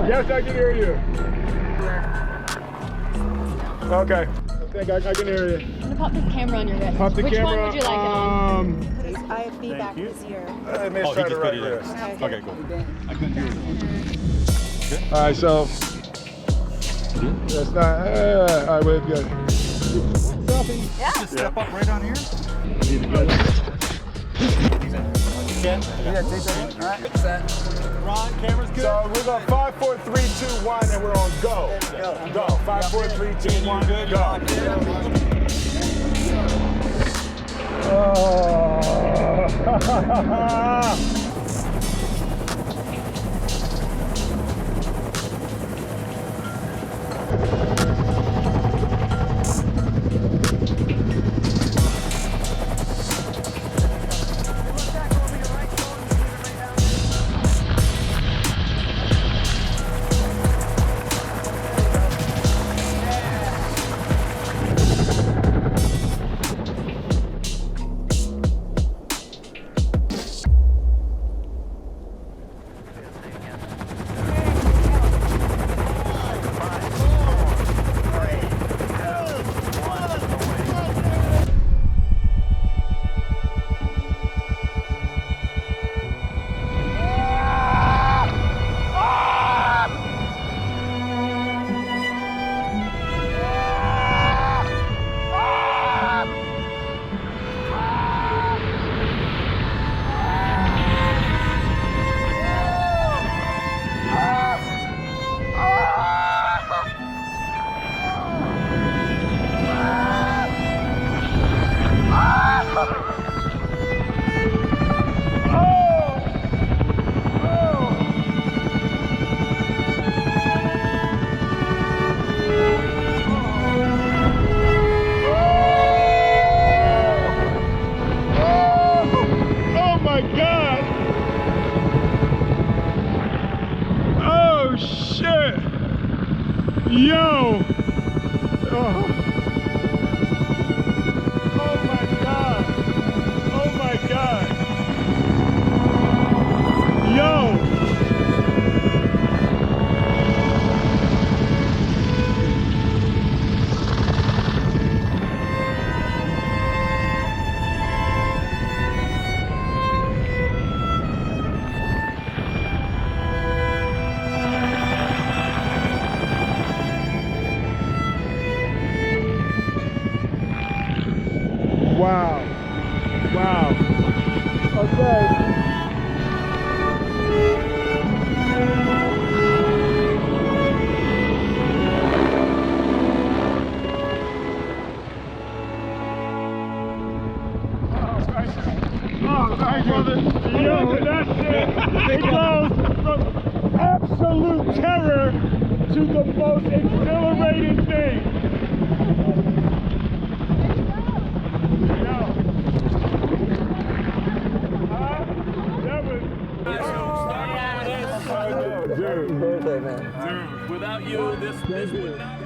Yes, I can hear you. Okay. I think I can hear you. I'm gonna pop this camera on your wrist. Pop the Which camera. one would you like it on? Put his IFB back in his ear. Let me try to right here. Okay, cool. I couldn't hear it. All right, so that's not. All right, we're good. Just step up right on here. Ron, camera's good. So we're going 5, 4, 3, 2, 1, and we're on go. Go. 5, 4, 3, 2, 1, go. Oh. Yo! Oh. Oh my God! Oh my God! Yo! Wow. Wow. Okay. Oh, thank brother. Yo, that's it. It goes from absolute terror to the most exhilarating thing. Dude, without you, this would not